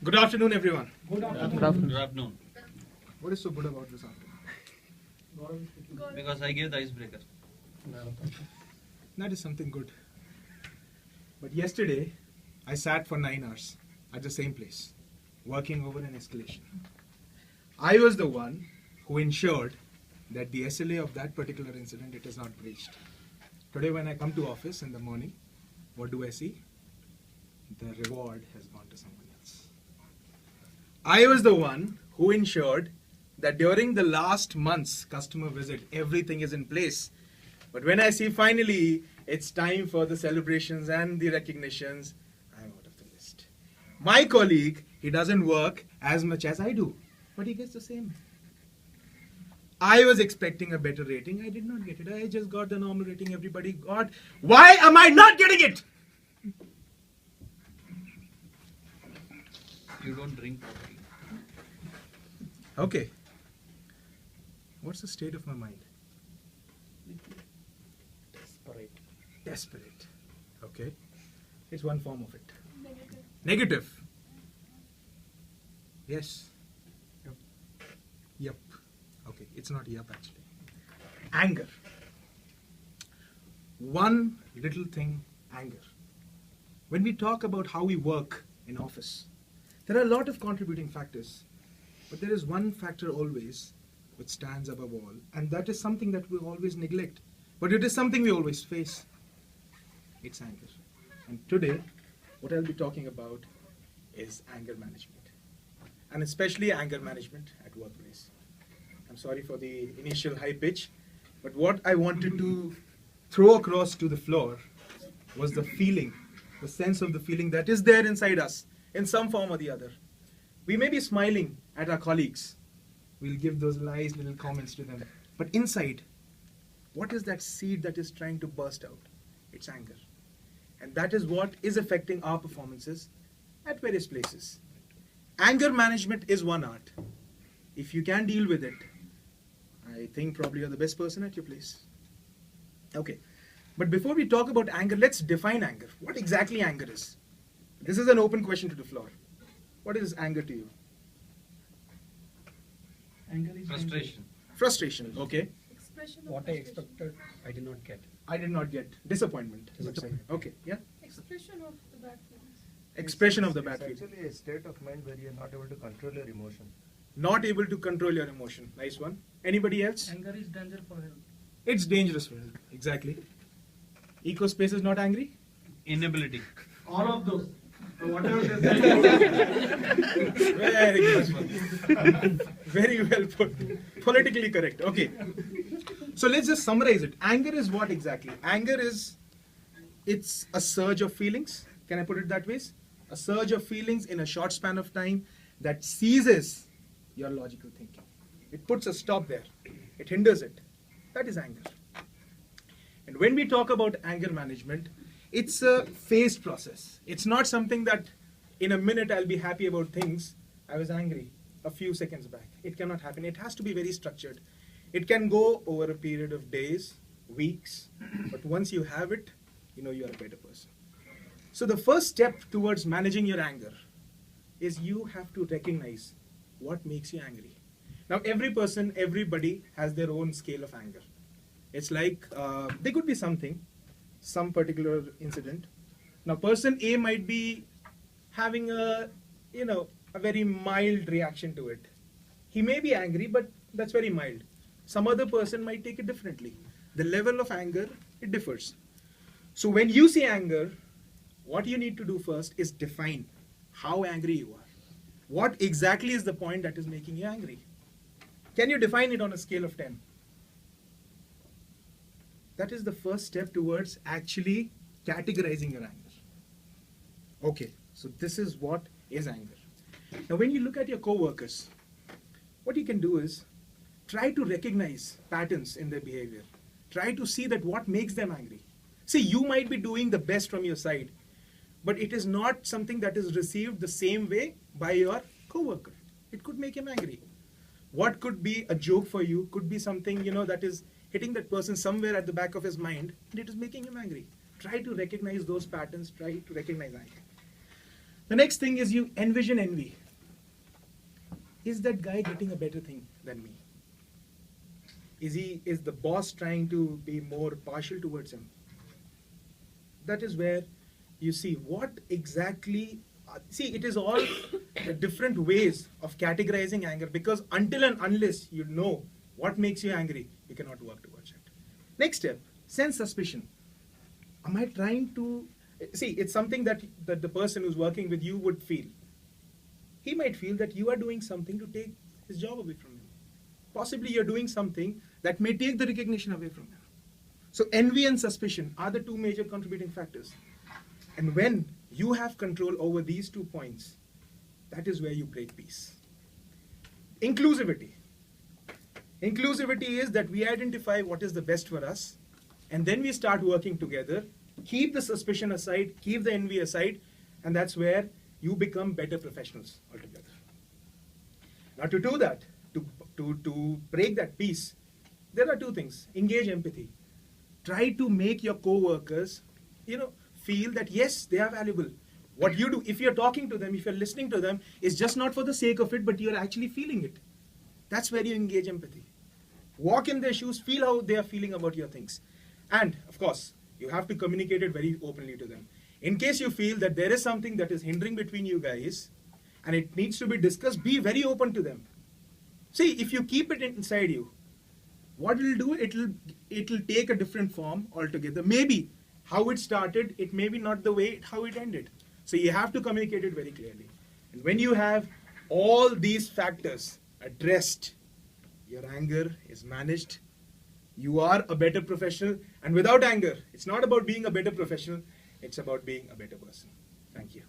Good afternoon, everyone. Good afternoon. Good afternoon. What is so good about this afternoon? Because I gave the icebreaker. That is something good. But yesterday, I sat for 9 hours at the same place, working over an escalation. I was the one who ensured that the SLA of that particular incident, it is not breached. Today, when I come to office in the morning, what do I see? The reward has gone to someone else. I was the one who ensured that during the last month's customer visit, everything is in place. But when I see finally it's time for the celebrations and the recognitions, I'm out of the list. My colleague, he doesn't work as much as I do, but he gets the same. I was expecting a better rating. I did not get it. I just got the normal rating everybody got. Why am I not getting it? You don't drink coffee. Okay. What's the state of my mind? Desperate. Okay. It's one form of it. Negative. Yes. Yup. Okay. It's not yup actually. Anger. One little thing, anger. When we talk about how we work in office, there are a lot of contributing factors. But there is one factor always which stands above all, and that is something that we always neglect. But it is something we always face. It's anger. And today, what I'll be talking about is anger management. And especially anger management at workplace. I'm sorry for the initial high pitch, but what I wanted to throw across to the floor was the feeling, the sense of the feeling that is there inside us in some form or the other. We may be smiling at our colleagues. We'll give those nice little comments to them. But inside, what is that seed that is trying to burst out? It's anger. And that is what is affecting our performances at various places. Anger management is one art. If you can deal with it, I think probably you're the best person at your place. Okay. But before we talk about anger, let's define anger. What exactly anger is? This is an open question to the floor. What is anger to you? Anger is Frustration. Frustration, okay. Expression of what I frustration. expected, I did not get. I did not get disappointment. let's say. Disappointment. Okay, yeah. Expression of the bad feelings. Expression of the bad It's feeling. actually a state of mind where you're not able to control your emotion. Not able to control your emotion. Nice one. Anybody else? Anger is danger for health. It's dangerous for health. Exactly. Ecospace is not angry? Inability. All of those. Whatever Very good. Very well put. Politically correct. Okay. So let's just summarize it. Anger is what exactly? Anger is, it's a surge of feelings. Can I put it that way? A surge of feelings in a short span of time that seizes your logical thinking. It puts a stop there. It hinders it. That is anger. And when we talk about anger management, it's a phased process. It's not something that in a minute I'll be happy about things. I was angry a few seconds back. It cannot happen. It has to be very structured. It can go over a period of days, weeks, but once you have it, you know you are a better person. So the first step towards managing your anger is you have to recognize what makes you angry. Now every person, everybody has their own scale of anger. It's like there could be something, some particular incident. Now person A might be having a very mild reaction to it. He may be angry, but that's very mild. Some other person might take it differently. The level of anger, it differs. So when you see anger, what you need to do first is define how angry you are. What exactly is the point that is making you angry? Can you define it on a scale of 10? That is the first step towards actually categorizing your anger. Okay, so this is what is anger. Now when you look at your co-workers, what you can do is try to recognize patterns in their behavior. Try to see that what makes them angry. See, you might be doing the best from your side, but it is not something that is received the same way by your co-worker. It could make him angry. What could be a joke for you could be something, that is hitting that person somewhere at the back of his mind, and it is making him angry. Try to recognize those patterns, try to recognize anger. The next thing is you envision envy. Is that guy getting a better thing than me? Is the boss trying to be more partial towards him? That is where you see what exactly. See, it is all different ways of categorizing anger, because until and unless you know what makes you angry, you cannot work towards it. Next step, sense suspicion. Am I trying to see? It's something that the person who's working with you would feel. He might feel that you are doing something to take his job away from him. Possibly you're doing something that may take the recognition away from him. So envy and suspicion are the two major contributing factors. And when you have control over these 2 points, that is where you break peace. Inclusivity. Inclusivity is that we identify what is the best for us, and then we start working together, keep the suspicion aside, keep the envy aside, and that's where you become better professionals altogether. Now to do that, to break that peace, there are 2 things. Engage empathy. Try to make your co-workers, feel that yes, they are valuable. What you do, if you're talking to them, if you're listening to them, is just not for the sake of it, but you're actually feeling it. That's where you engage empathy. Walk in their shoes, feel how they are feeling about your things. And, of course, you have to communicate it very openly to them. In case you feel that there is something that is hindering between you guys, and it needs to be discussed, be very open to them. See, if you keep it inside you, what it'll do, it'll take a different form altogether. Maybe how it started, it may be not the way how it ended. So you have to communicate it very clearly. And when you have all these factors addressed, your anger is managed, you are a better professional. And without anger, it's not about being a better professional, it's about being a better person. Thank you.